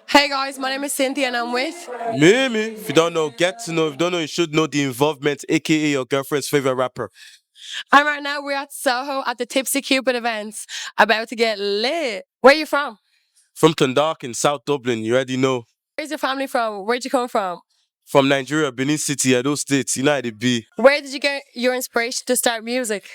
Hey guys, my name is Cynthia and I'm with. Mimi, if you don't know, get to know. If you don't know, you should know the involvement, aka your girlfriend's favorite rapper. And right now we're at Soho at the Tipsy Cupid events, about to get lit. Where you from? From Clondalk in South Dublin, you already know. Where's your family from? Where'd you come from? From Nigeria, Benin City, Edo State, you know how they be. Where did you get your inspiration to start music?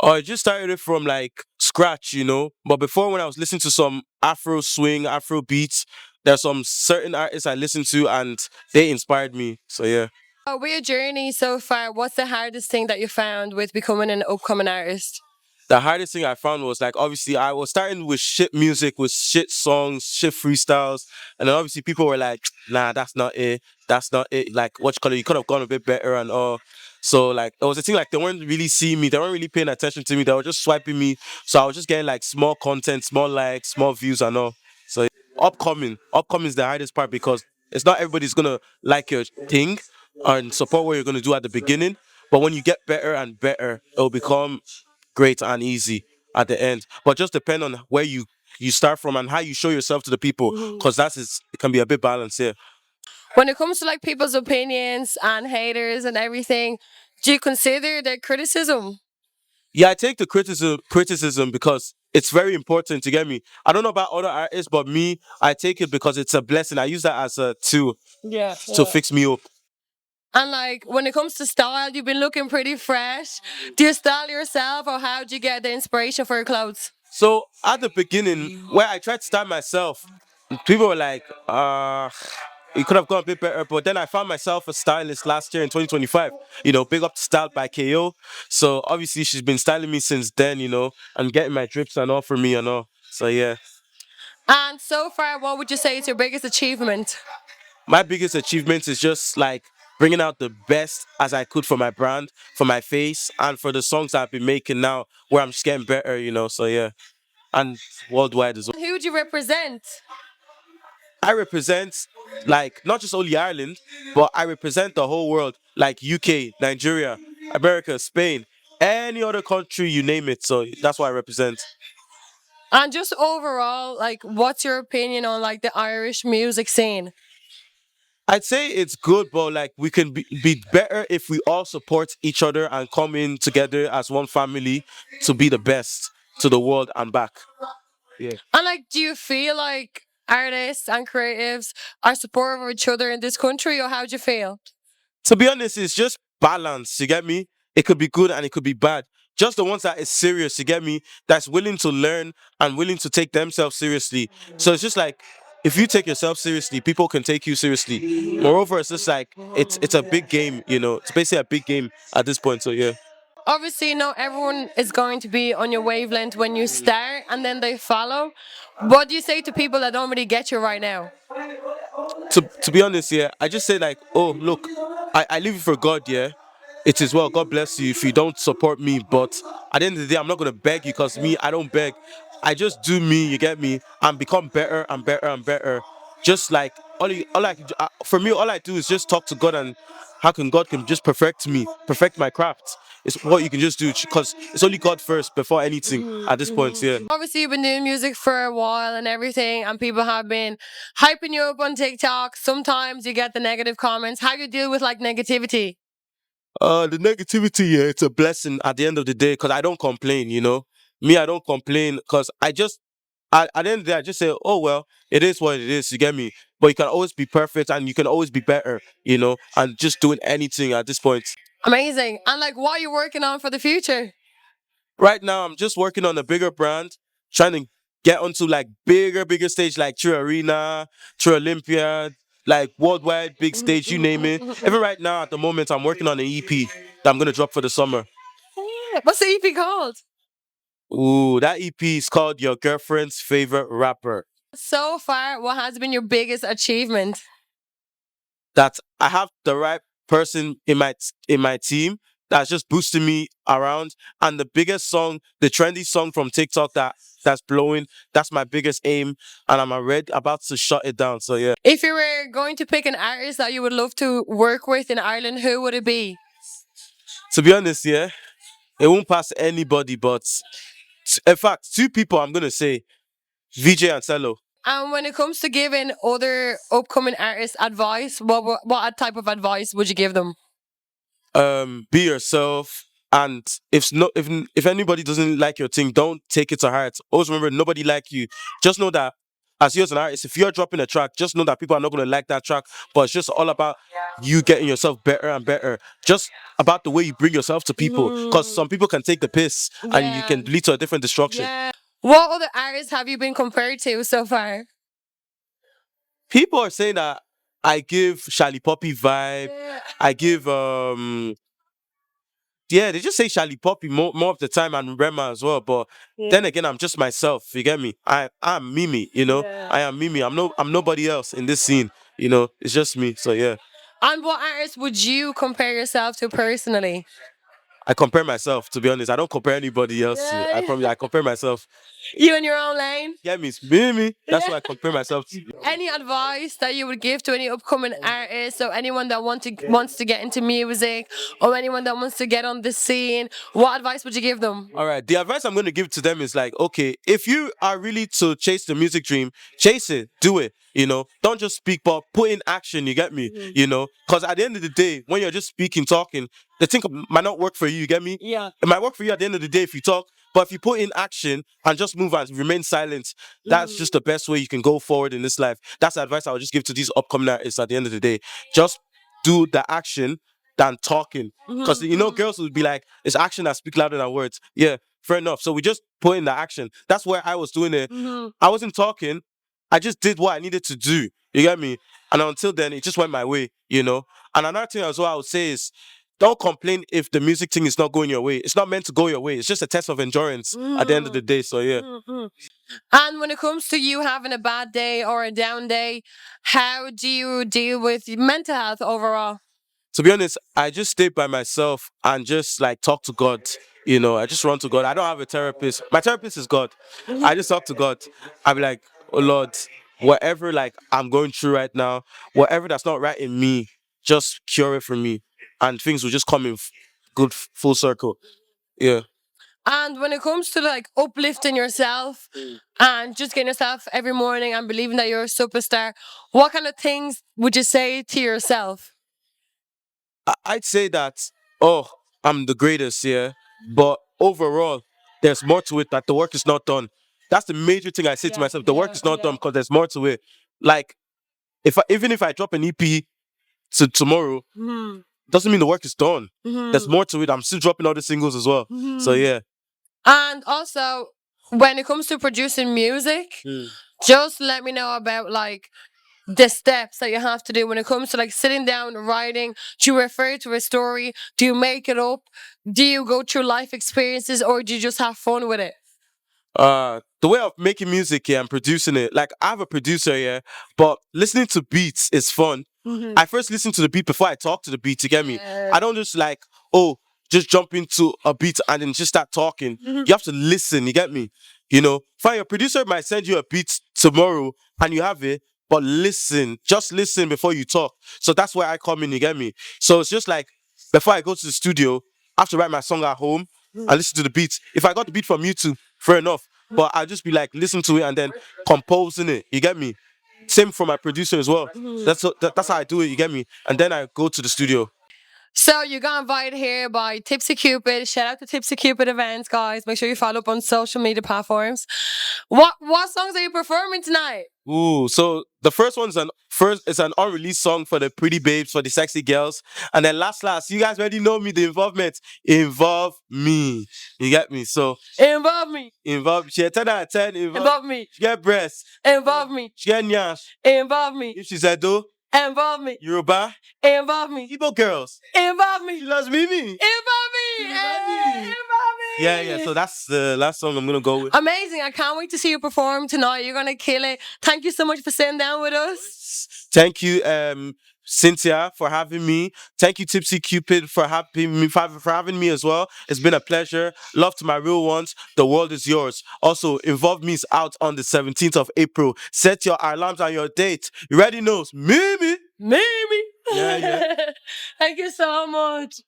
Oh, I just started it from like scratch, But before, when I was listening to some Afro swing, Afro beats, there's some certain artists I listened to and they inspired me. So yeah. Oh, with your journey so far, what's the hardest thing that you found with becoming an upcoming artist? The hardest thing I found was like obviously I was starting with shit music, with shit songs, shit freestyles, and then obviously people were like, "Nah, that's not it. That's not it." Like, what you call it? You could have gone a bit better and all. So like it was a thing like they weren't really seeing me, they weren't really paying attention to me. They were just swiping me. So I was just getting like small content, small likes, small views and all. So upcoming is the hardest part because it's not everybody's gonna like your thing and support what you're gonna do at the beginning. But when you get better and better, it'll become great and easy at the end. But just depend on where you start from and how you show yourself to the people, because it can be a bit balanced here. When it comes to like people's opinions and haters and everything, do you consider their criticism? Yeah, I take the criticism because it's very important to get me. I don't know about other artists, but me, I take it because it's a blessing. I use that as a tool Yeah, to yeah. fix me up. And like when it comes to style, you've been looking pretty fresh. Do you style yourself or how do you get the inspiration for your clothes? So at the beginning, where I tried to start myself, people were like, it could have gone a bit better. But then I found myself a stylist last year in 2025. Big up to Styled by KO. So obviously she's been styling me since then, and getting my drips and all for me and all. So yeah. And so far, what would you say is your biggest achievement? My biggest achievement is just like bringing out the best as I could for my brand, for my face, and for the songs I've been making now where I'm just getting better, So yeah. And worldwide as well. Who would you represent? I represent like not just only Ireland, but I represent the whole world, like UK, Nigeria, America, Spain, any other country, you name it. So that's what I represent. And just overall, like, what's your opinion on like the Irish music scene? I'd say it's good, but like we can be better if we all support each other and come in together as one family to be the best to the world and back. Yeah. And like, do you feel like artists and creatives are supportive of each other in this country, or how do you feel? To be honest, it's just balance. You get me? It could be good and it could be bad. Just the ones that is serious, you get me? That's willing to learn and willing to take themselves seriously. So it's just like if you take yourself seriously, people can take you seriously. Moreover, it's just like it's a big game, It's basically a big game at this point. So yeah. Obviously, not everyone is going to be on your wavelength when you start, and then they follow. What do you say to people that don't really get you right now? To be honest, yeah, I just say like, oh look, I leave it for God, yeah. It is well, God bless you if you don't support me. But at the end of the day, I'm not gonna beg you because me, I don't beg. I just do me, you get me, and become better and better and better. Just like for me, all I do is just talk to God and how can God can just perfect me, perfect my craft. It's what you can just do because it's only God first before anything at this point, yeah. Obviously, you've been doing music for a while and everything, and people have been hyping you up on TikTok. Sometimes you get the negative comments. How you deal with like negativity? The negativity, yeah, it's a blessing at the end of the day because I don't complain, Me, I don't complain because at the end of the day, I just say, oh, well, it is what it is, you get me? But you can always be perfect and you can always be better, and just doing anything at this point. Amazing. And like, what are you working on for the future? Right now, I'm just working on a bigger brand, trying to get onto like bigger stage, like True Arena, True Olympia, like worldwide big stage, you name it. Even right now, at the moment, I'm working on an EP that I'm gonna drop for the summer. What's the EP called? Ooh, that EP is called Your Girlfriend's Favorite Rapper. So far, what has been your biggest achievement? That I have the right person in my team that's just boosting me around. And the biggest song, the trendy song from TikTok that's blowing, that's my biggest aim. And I'm already about to shut it down. So yeah. If you were going to pick an artist that you would love to work with in Ireland, who would it be? To be honest, yeah, it won't pass anybody, but in fact, two people I'm gonna say, VJ and Cello. And when it comes to giving other upcoming artists advice, what type of advice would you give them? Be yourself, and if anybody doesn't like your thing, don't take it to heart. Always remember, nobody like you. Just know that as you as an artist, if you're dropping a track, just know that people are not going to like that track, but it's just all about you getting yourself better and better, just about the way you bring yourself to people, because some people can take the piss and you can lead to a different destruction. Yeah. What other artists have you been compared to so far? People are saying that I give Charlie Poppy vibe. I give yeah, they just say Charlie Poppy more of the time, and Rema as well. But then again, I'm just myself. You get me? I'm Mimi. You know, I am Mimi. I'm nobody else in this scene. You know, it's just me. So yeah. And what artist would you compare yourself to personally? I compare myself, to be honest. I don't compare anybody else to. I promise, I compare myself. You in your own lane? Yeah, Miss Mimi. That's what I compare myself to. Any advice that you would give to any upcoming artists, or anyone that wants to get into music, or anyone that wants to get on the scene? What advice would you give them? All right. The advice I'm going to give to them is like, okay, if you are really to chase the music dream, chase it, do it. You know, don't just speak, but put in action. You get me? You know, because at the end of the day, when you're just speaking, talking, the thing might not work for you. You get me? Yeah. It might work for you at the end of the day if you talk, but if you put in action and just move and remain silent, that's just the best way you can go forward in this life. That's the advice I would just give to these upcoming artists at the end of the day. Just do the action than talking. Because you know, girls would be like, it's action that speak louder than words. Yeah, fair enough. So we just put in the action. That's where I was doing it. I wasn't talking. I just did what I needed to do. You get me? And until then, it just went my way, you know? And another thing as well I would say is, don't complain if the music thing is not going your way. It's not meant to go your way. It's just a test of endurance at the end of the day. So yeah. And when it comes to you having a bad day or a down day, how do you deal with mental health overall? To be honest, I just stay by myself and just like talk to God. You know, I just run to God. I don't have a therapist. My therapist is God. I just talk to God. I be like, oh Lord, whatever like I'm going through right now, whatever that's not right in me, just cure it for me, and things will just come in good full circle. Yeah. And when it comes to like uplifting yourself and just getting yourself every morning and believing that you're a superstar, what kind of things would you say to yourself? I'd say that, oh, I'm the greatest, yeah. But overall, there's more to it, that the work is not done. That's the major thing I say to myself. The work is not done because there's more to it. Like, even if I drop an EP to tomorrow, doesn't mean the work is done. There's more to it. I'm still dropping other singles as well. So yeah. And also, when it comes to producing music, just let me know about like the steps that you have to do when it comes to like sitting down and writing. Do you refer to a story? Do you make it up? Do you go through life experiences, or do you just have fun with it? The way of making music, yeah, and producing it, like I have a producer, yeah, but listening to beats is fun. I first listen to the beat before I talk to the beat. You get me? I don't just like, oh, just jump into a beat and then just start talking. You have to listen. You get me? You know, fine. Your producer might send you a beat tomorrow and you have it, but listen, just listen before you talk. So that's where I come in. You get me? So it's just like before I go to the studio, I have to write my song at home and listen to the beats. If I got the beat from YouTube, fair enough. But I just be like, listen to it and then composing it. You get me? Same for my producer as well. That's how I do it. You get me? And then I go to the studio. So you got invited here by Tipsy Cupid. Shout out to Tipsy Cupid events, guys. Make sure you follow up on social media platforms. What songs are you performing tonight? Ooh, so the first one's it's an unreleased song for the pretty babes, for the sexy girls. And then last, you guys already know me, the involvement. Involve me. You get me? So Involve me. Involve. She 10 out of 10. Involve me. She get breasts. Involve me. She get nyash. Involve me. If she said do. Involve me. Yoruba. Involve me. Igbo girls. Involve me. She loves Mimi. Involve me. Involve me. Yeah. So that's the last song I'm gonna go with. Amazing. I can't wait to see you perform tonight. You're gonna kill it. Thank you so much for sitting down with us. Thank you, Cynthia, for having me. Thank you, Tipsy Cupid, for having me as well. It's been a pleasure. Love to my real ones. The world is yours. Also, Involve Me is out on the 17th of April. Set your alarms on your date. You already knows. Mimi. Mimi. Yeah. Thank you so much.